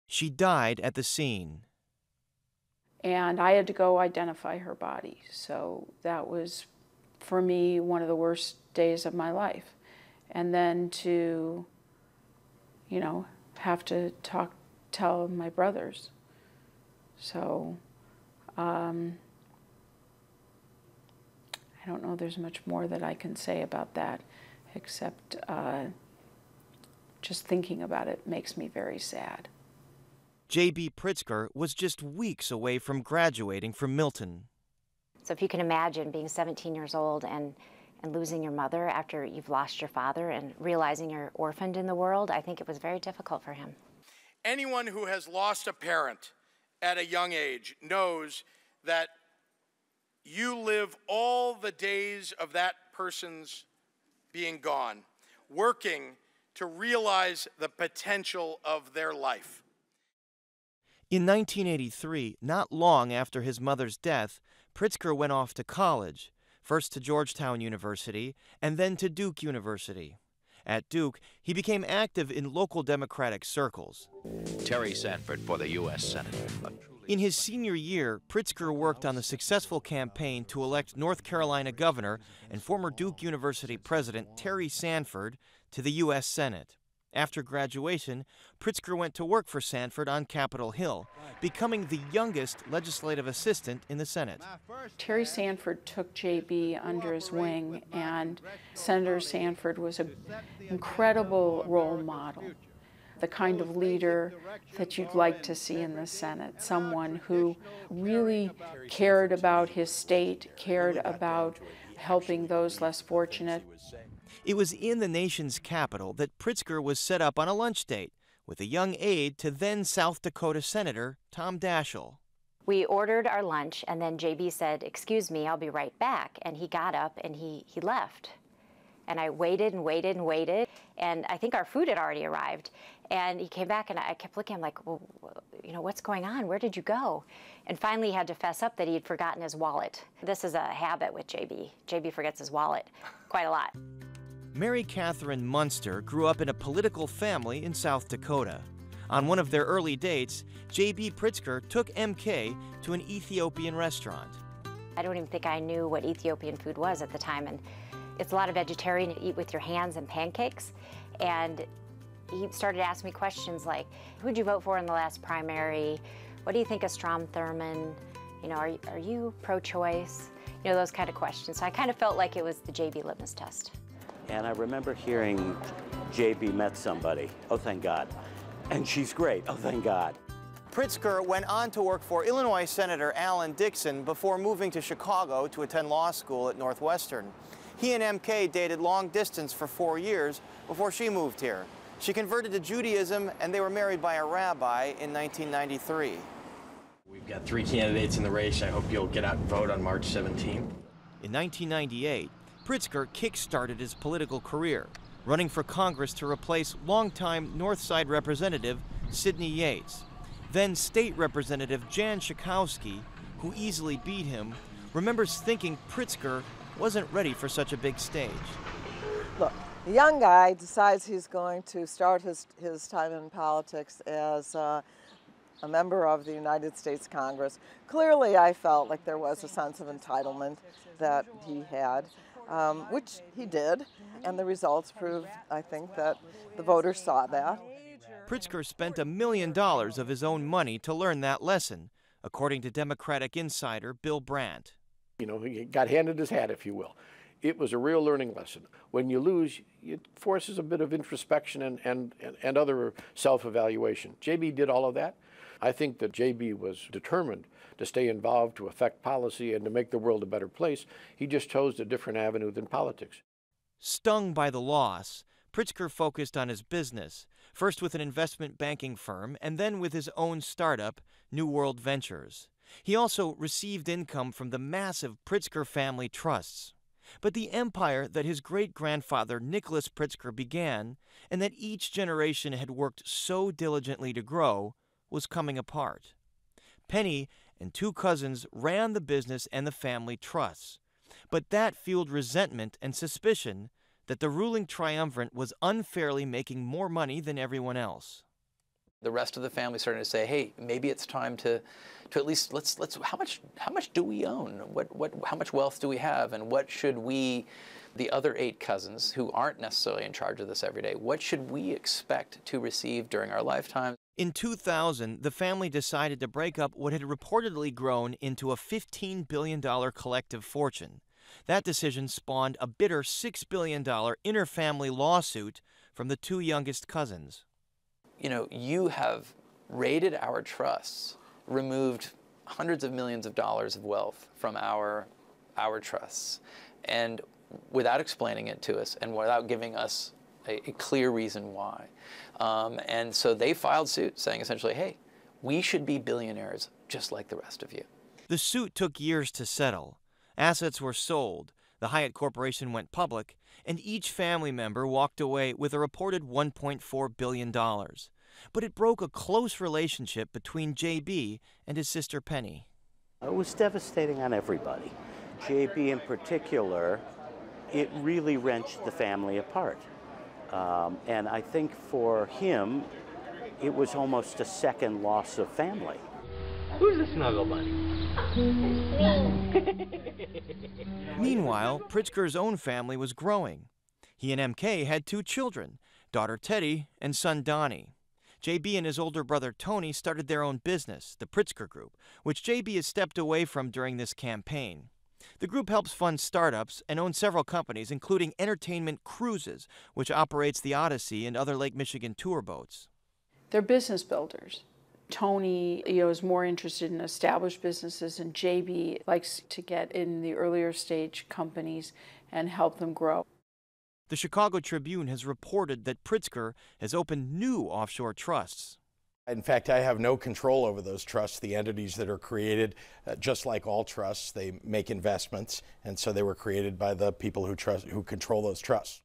She died at the scene. And I had to go identify her body. So that was, for me, one of the worst days of my life. And then to, you know, have to tell my brothers. So, I don't know there's much more that I can say about that, except just thinking about it makes me very sad. J.B. Pritzker was just weeks away from graduating from Milton. So if you can imagine being 17 years old and losing your mother after you've lost your father and realizing you're orphaned in the world, I think it was very difficult for him. Anyone who has lost a parent at a young age knows that you live all the days of that person's being gone, working to realize the potential of their life. In 1983, not long after his mother's death, Pritzker went off to college, first to Georgetown University and then to Duke University. At Duke, he became active in local Democratic circles. Terry Sanford for the U.S. Senate. In his senior year, Pritzker worked on the successful campaign to elect North Carolina Governor and former Duke University President Terry Sanford to the U.S. Senate. After graduation, Pritzker went to work for Sanford on Capitol Hill, becoming the youngest legislative assistant in the Senate. Terry Sanford took J.B. under his wing, and Senator Sanford was an incredible role model, the kind of leader that you'd like to see in the Senate, someone who really cared about his state, cared about helping those less fortunate. It was in the nation's capital that Pritzker was set up on a lunch date with a young aide to then South Dakota Senator Tom Daschle. We ordered our lunch, and then JB said, "Excuse me, I'll be right back." And he got up and he left. And I waited and waited and waited, and I think our food had already arrived. And he came back, and I kept looking, I'm like, well, you know, what's going on? Where did you go? And finally he had to fess up that he had forgotten his wallet. This is a habit with JB. JB forgets his wallet quite a lot. Mary Catherine Munster grew up in a political family in South Dakota. On one of their early dates, J.B. Pritzker took MK to an Ethiopian restaurant. I don't even think I knew what Ethiopian food was at the time, and it's a lot of vegetarian, you eat with your hands and pancakes. And he started asking me questions like, who'd you vote for in the last primary? What do you think of Strom Thurmond? You know, are you pro-choice? You know, those kind of questions. So I kind of felt like it was the JB litmus test. And I remember hearing JB met somebody. Oh, thank God. And she's great. Oh, thank God. Pritzker went on to work for Illinois Senator Alan Dixon before moving to Chicago to attend law school at Northwestern. He and MK dated long distance for 4 years before she moved here. She converted to Judaism, and they were married by a rabbi in 1993. We've got 3 candidates in the race. I hope you'll get out and vote on March 17th. In 1998, Pritzker kick-started his political career, running for Congress to replace longtime Northside Representative Sidney Yates. Then State Representative Jan Schakowsky, who easily beat him, remembers thinking Pritzker wasn't ready for such a big stage. Look, the young guy decides he's going to start his time in politics as a member of the United States Congress. Clearly, I felt like there was a sense of entitlement that he had, which he did, and the results proved, I think, that the voters saw that. Pritzker spent $1 million of his own money to learn that lesson, according to Democratic insider Bill Brandt. You know, he got handed his hat, if you will. It was a real learning lesson. When you lose, it forces a bit of introspection and other self-evaluation. JB did all of that. I think that JB was determined to stay involved, to affect policy, and to make the world a better place. He just chose a different avenue than politics. Stung by the loss, Pritzker focused on his business, first with an investment banking firm and then with his own startup, New World Ventures. He also received income from the massive Pritzker family trusts. But the empire that his great-grandfather Nicholas Pritzker began, and that each generation had worked so diligently to grow, was coming apart. Penny and 2 cousins ran the business and the family trusts. But that fueled resentment and suspicion that the ruling triumvirate was unfairly making more money than everyone else. The rest of the family started to say, hey, maybe it's time to at least let's how much do we own? How much wealth do we have? And what should we, the other 8 cousins who aren't necessarily in charge of this every day, what should we expect to receive during our lifetime? In 2000, the family decided to break up what had reportedly grown into a $15 billion collective fortune. That decision spawned a bitter $6 billion inter-family lawsuit from the 2 youngest cousins. You know, you have raided our trusts, removed hundreds of millions of dollars of wealth from our trusts, and without explaining it to us and without giving us a clear reason why. And so they filed suit saying essentially, hey, we should be billionaires just like the rest of you. The suit took years to settle. Assets were sold, the Hyatt Corporation went public, and each family member walked away with a reported $1.4 billion. But it broke a close relationship between JB and his sister Penny. It was devastating on everybody. JB in particular, it really wrenched the family apart. And I think for him, it was almost a second loss of family. Who's the snuggle bunny? Meanwhile, Pritzker's own family was growing. He and MK had 2 children, daughter Teddy and son Donnie. JB and his older brother Tony started their own business, the Pritzker Group, which JB has stepped away from during this campaign. The group helps fund startups and owns several companies, including Entertainment Cruises, which operates the Odyssey and other Lake Michigan tour boats. They're business builders. Tony, is more interested in established businesses, and JB likes to get in the earlier stage companies and help them grow. The Chicago Tribune has reported that Pritzker has opened new offshore trusts. In fact, I have no control over those trusts, the entities that are created. Just like all trusts, they make investments, and so they were created by the people who control those trusts.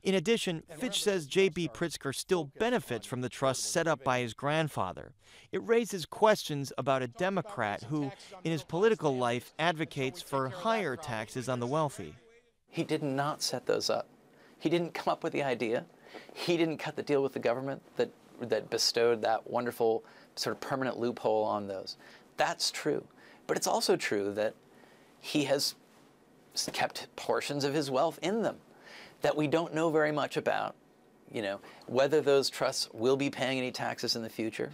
In addition, Fitch says J.B. Pritzker still benefits from the trust set up by his grandfather. It raises questions about a Democrat who, in his political life, advocates for higher taxes on the wealthy. He did not set those up. He didn't come up with the idea. He didn't cut the deal with the government that bestowed that wonderful sort of permanent loophole on those. That's true. But it's also true that he has kept portions of his wealth in them that we don't know very much about. Whether those trusts will be paying any taxes in the future.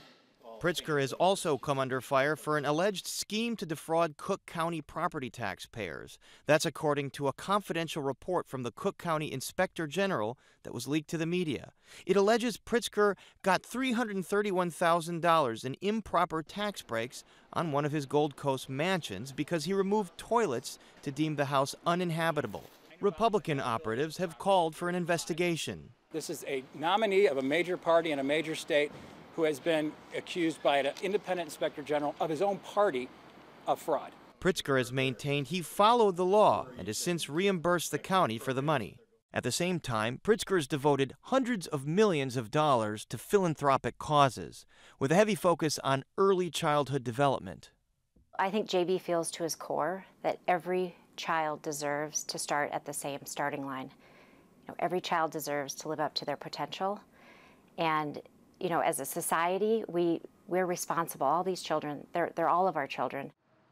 Pritzker has also come under fire for an alleged scheme to defraud Cook County property taxpayers. That's according to a confidential report from the Cook County Inspector General that was leaked to the media. It alleges Pritzker got $331,000 in improper tax breaks on one of his Gold Coast mansions because he removed toilets to deem the house uninhabitable. Republican operatives have called for an investigation. This is a nominee of a major party in a major state who has been accused by an independent inspector general of his own party of fraud. Pritzker has maintained he followed the law and has since reimbursed the county for the money. At the same time, Pritzker has devoted hundreds of millions of dollars to philanthropic causes, with a heavy focus on early childhood development. I think JB feels to his core that every child deserves to start at the same starting line. Every child deserves to live up to their potential. And, as a society, we're responsible. All these children, they're all of our children.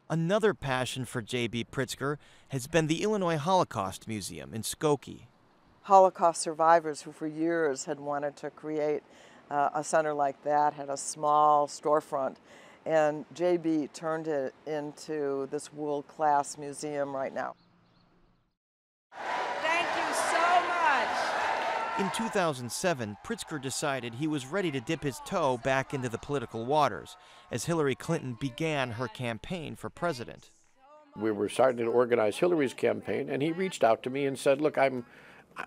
Another passion for J.B. Pritzker has been the Illinois Holocaust Museum in Skokie. Holocaust survivors who for years had wanted to create a center like that had a small storefront. And JB turned it into this world-class museum right now. Thank you so much. In 2007, Pritzker decided he was ready to dip his toe back into the political waters as Hillary Clinton began her campaign for president. We were starting to organize Hillary's campaign, and he reached out to me and said, look, I'm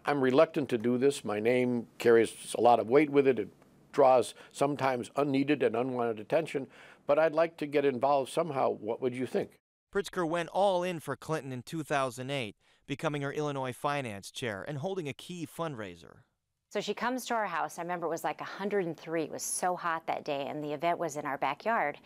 reluctant to do this. My name carries a lot of weight with it. It draws sometimes unneeded and unwanted attention, but I'd like to get involved somehow. What would you think? Pritzker went all in for Clinton in 2008, becoming her Illinois finance chair and holding a key fundraiser. So she comes to our house. I remember it was like 103. It was so hot that day, and the event was in our backyard.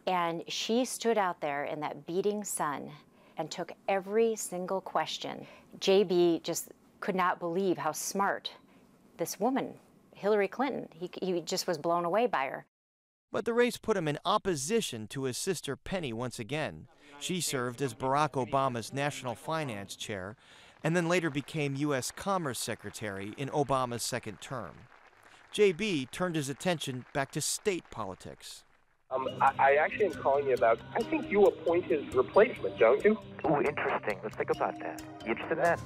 And she stood out there in that beating sun and took every single question. JB just could not believe how smart this woman, Hillary Clinton, he just was blown away by her. But the race put him in opposition to his sister Penny once again. She served as Barack Obama's national finance chair and then later became U.S. Commerce Secretary in Obama's second term. JB turned his attention back to state politics. I actually am calling you about, I think you appoint his replacement, don't you? Ooh, interesting. Let's think about that. You interested in that?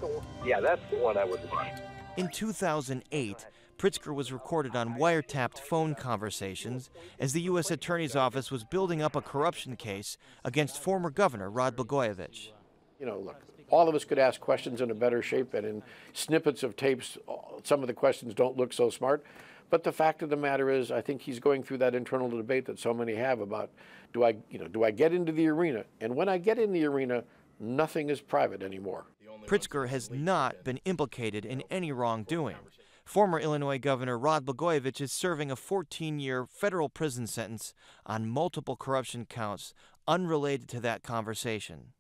Yeah, that's the one I would want. In 2008, Pritzker was recorded on wiretapped phone conversations as the U.S. Attorney's Office was building up a corruption case against former Governor Rod Blagojevich. Look, all of us could ask questions in a better shape, and in snippets of tapes, some of the questions don't look so smart. But the fact of the matter is, I think he's going through that internal debate that so many have about, do I get into the arena? And when I get in the arena, nothing is private anymore. Pritzker has not been implicated in any wrongdoing. Former Illinois Governor Rod Blagojevich is serving a 14-year federal prison sentence on multiple corruption counts unrelated to that conversation.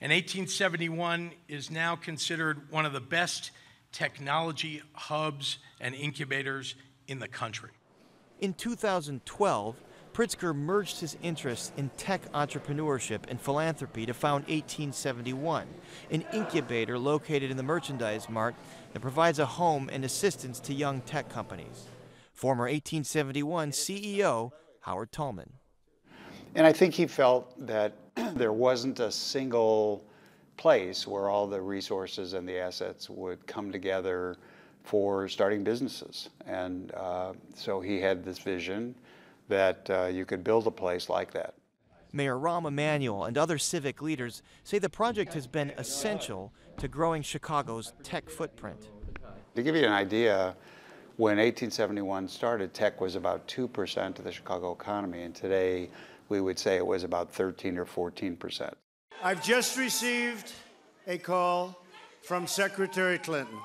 And 1871 is now considered one of the best technology hubs and incubators in the country. In 2012, Pritzker merged his interests in tech entrepreneurship and philanthropy to found 1871, an incubator located in the Merchandise Mart that provides a home and assistance to young tech companies. Former 1871 CEO Howard Tallman. And I think he felt that there wasn't a single place where all the resources and the assets would come together for starting businesses. And so he had this vision that you could build a place like that. Mayor Rahm Emanuel and other civic leaders say the project has been essential to growing Chicago's tech footprint. To give you an idea, when 1871 started, tech was about 2% of the Chicago economy, and today we would say it was about 13 or 14%. I've just received a call from Secretary Clinton.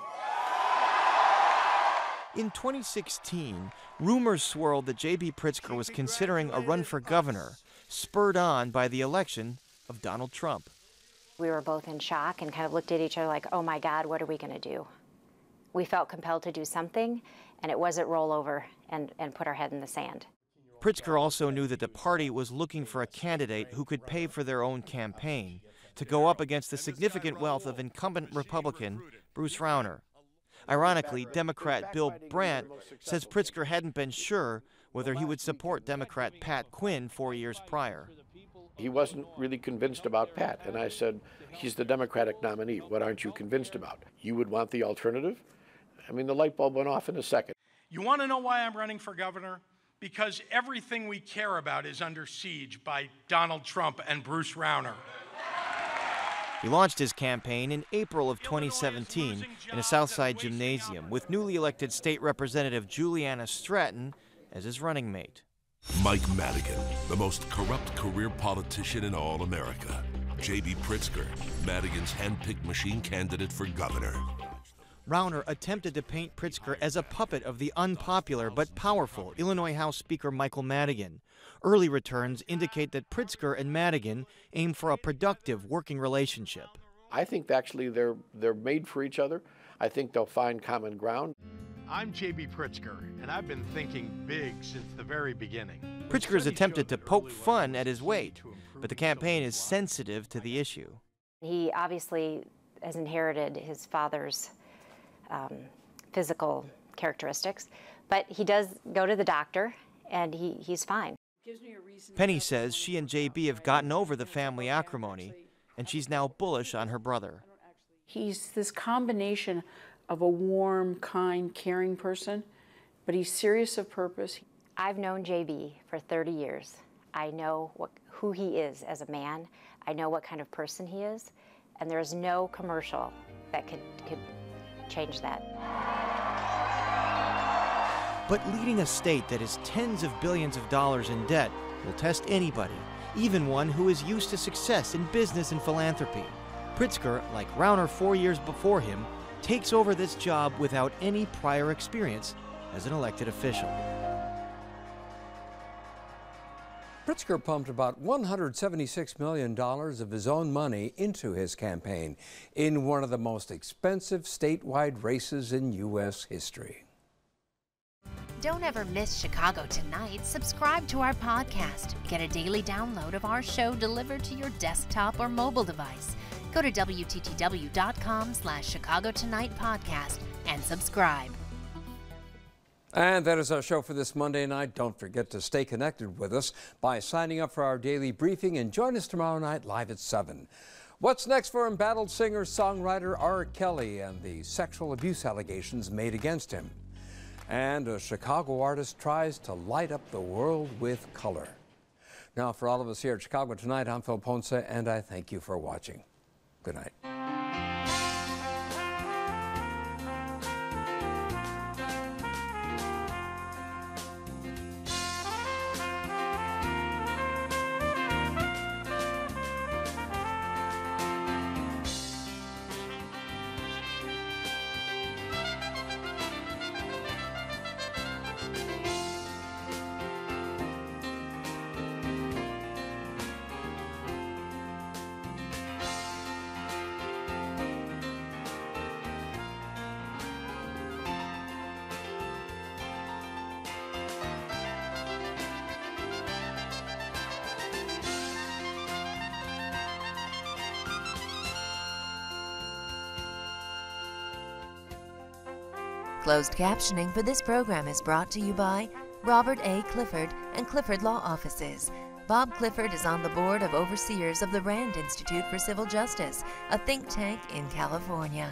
In 2016, rumors swirled that J.B. Pritzker was considering a run for governor, spurred on by the election of Donald Trump. We were both in shock and kind of looked at each other like, oh my God, what are we going to do? We felt compelled to do something, and it wasn't roll over and put our head in the sand. Pritzker also knew that the party was looking for a candidate who could pay for their own campaign to go up against the significant wealth of incumbent Republican Bruce Rauner. Ironically, Democrat Bill Brandt says Pritzker hadn't been sure whether he would support Democrat Pat Quinn 4 years prior. He wasn't really convinced about Pat, and I said, he's the Democratic nominee. What aren't you convinced about? You would want the alternative? I mean, the light bulb went off in a second. You want to know why I'm running for governor? Because everything we care about is under siege by Donald Trump and Bruce Rauner. He launched his campaign in April of 2017 in a Southside gymnasium with newly elected State Representative Juliana Stratton as his running mate. Mike Madigan, the most corrupt career politician in all America. J.B. Pritzker, Madigan's hand-picked machine candidate for governor. Rauner attempted to paint Pritzker as a puppet of the unpopular but powerful Illinois House Speaker Michael Madigan. Early returns indicate that Pritzker and Madigan aim for a productive working relationship. I think actually they're made for each other. I think they'll find common ground. I'm J.B. Pritzker, and I've been thinking big since the very beginning. Pritzker has attempted to poke fun at his weight, but the campaign is sensitive to the issue. He obviously has inherited his father's physical characteristics, but he does go to the doctor, and he's fine. Penny says she and JB have gotten over the family acrimony, and she's now bullish on her brother. He's this combination of a warm, kind, caring person, but he's serious of purpose. I've known JB for 30 years. I know who he is as a man. I know what kind of person he is, and there's no commercial that could change that. But leading a state that is tens of billions of dollars in debt will test anybody, even one who is used to success in business and philanthropy. Pritzker, like Rauner 4 years before him, takes over this job without any prior experience as an elected official. Pritzker pumped about $176 million of his own money into his campaign in one of the most expensive statewide races in U.S. history. Don't ever miss Chicago Tonight. Subscribe to our podcast. Get a daily download of our show delivered to your desktop or mobile device. Go to WTTW.com/Chicago Tonight podcast and subscribe. And that is our show for this Monday night. Don't forget to stay connected with us by signing up for our daily briefing and join us tomorrow night live at 7. What's next for embattled singer-songwriter R. Kelly and the sexual abuse allegations made against him? And a Chicago artist tries to light up the world with color. Now, for all of us here at Chicago Tonight, I'm Phil Ponce, and I thank you for watching. Good night. Closed captioning for this program is brought to you by Robert A. Clifford and Clifford Law Offices. Bob Clifford is on the board of overseers of the Rand Institute for Civil Justice, a think tank in California.